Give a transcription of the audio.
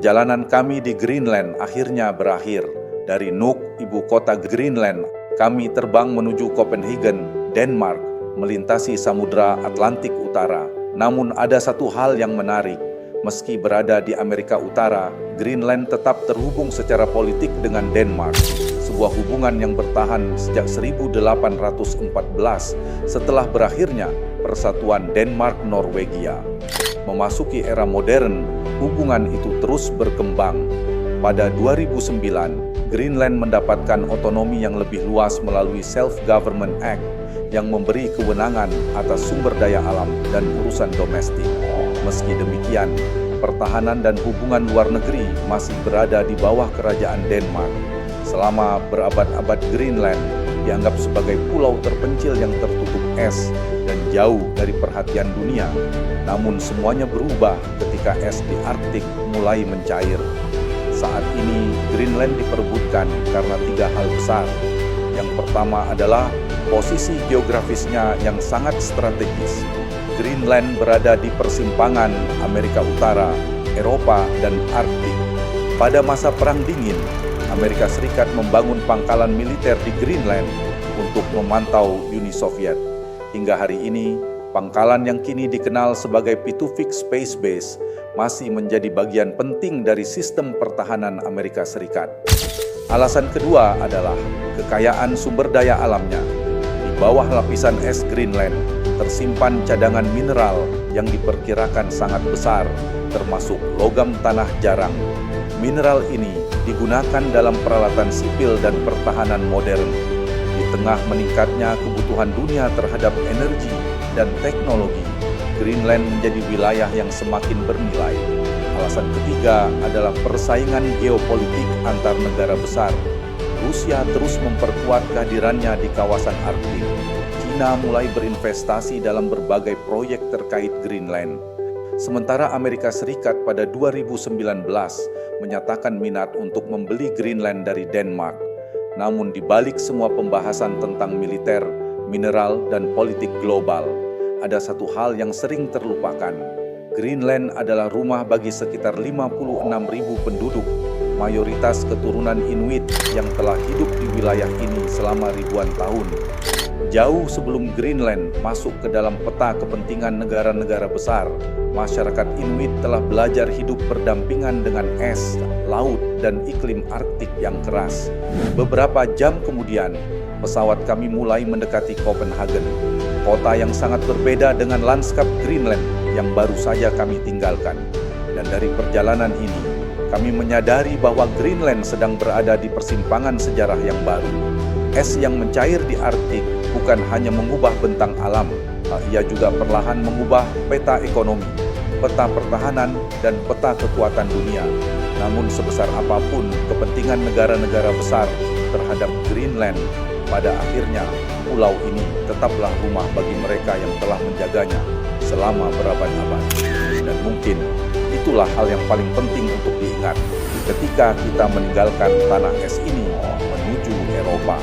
perjalanan kami di Greenland akhirnya berakhir. Dari Nuuk, ibu kota Greenland, kami terbang menuju Copenhagen, Denmark, melintasi Samudra Atlantik Utara. Namun ada satu hal yang menarik. Meski berada di Amerika Utara, Greenland tetap terhubung secara politik dengan Denmark. Sebuah hubungan yang bertahan sejak 1814 setelah berakhirnya Persatuan Denmark-Norwegia. Memasuki era modern, hubungan itu terus berkembang. Pada 2009, Greenland mendapatkan otonomi yang lebih luas melalui Self-Government Act yang memberi kewenangan atas sumber daya alam dan urusan domestik. Meski demikian, pertahanan dan hubungan luar negeri masih berada di bawah kerajaan Denmark. Selama berabad-abad Greenland dianggap sebagai pulau terpencil yang tertutup es dan jauh dari perhatian dunia. Namun semuanya berubah ketika es di Arktik mulai mencair. Saat ini Greenland diperebutkan karena 3 hal besar. Yang pertama adalah posisi geografisnya yang sangat strategis. Greenland berada di persimpangan Amerika Utara, Eropa, dan Arktik. Pada masa Perang Dingin, Amerika Serikat membangun pangkalan militer di Greenland untuk memantau Uni Soviet. Hingga hari ini, pangkalan yang kini dikenal sebagai Pitufik Space Base masih menjadi bagian penting dari sistem pertahanan Amerika Serikat. Alasan kedua adalah kekayaan sumber daya alamnya. Di bawah lapisan es Greenland tersimpan cadangan mineral yang diperkirakan sangat besar, termasuk logam tanah jarang. Mineral ini digunakan dalam peralatan sipil dan pertahanan modern. Di tengah meningkatnya kebutuhan dunia terhadap energi dan teknologi, Greenland menjadi wilayah yang semakin bernilai. Alasan ketiga adalah persaingan geopolitik antar negara besar. Rusia terus memperkuat kehadirannya di kawasan Arktik. China mulai berinvestasi dalam berbagai proyek terkait Greenland. Sementara Amerika Serikat pada 2019 menyatakan minat untuk membeli Greenland dari Denmark. Namun di balik semua pembahasan tentang militer, mineral, dan politik global, ada satu hal yang sering terlupakan. Greenland adalah rumah bagi sekitar 56.000 penduduk, mayoritas keturunan Inuit yang telah hidup di wilayah ini selama ribuan tahun. Jauh sebelum Greenland masuk ke dalam peta kepentingan negara-negara besar, masyarakat Inuit telah belajar hidup berdampingan dengan es, laut, dan iklim Arktik yang keras. Beberapa jam kemudian, pesawat kami mulai mendekati Copenhagen, kota yang sangat berbeda dengan lanskap Greenland yang baru saja kami tinggalkan. Dan dari perjalanan ini, kami menyadari bahwa Greenland sedang berada di persimpangan sejarah yang baru. Es yang mencair di Arktik bukan hanya mengubah bentang alam, ia juga perlahan mengubah peta ekonomi, peta pertahanan, dan peta kekuatan dunia. Namun sebesar apapun kepentingan negara-negara besar terhadap Greenland, pada akhirnya pulau ini tetaplah rumah bagi mereka yang telah menjaganya selama berabad-abad. Dan mungkin itulah hal yang paling penting untuk diingat ketika kita meninggalkan tanah es ini menuju Eropa.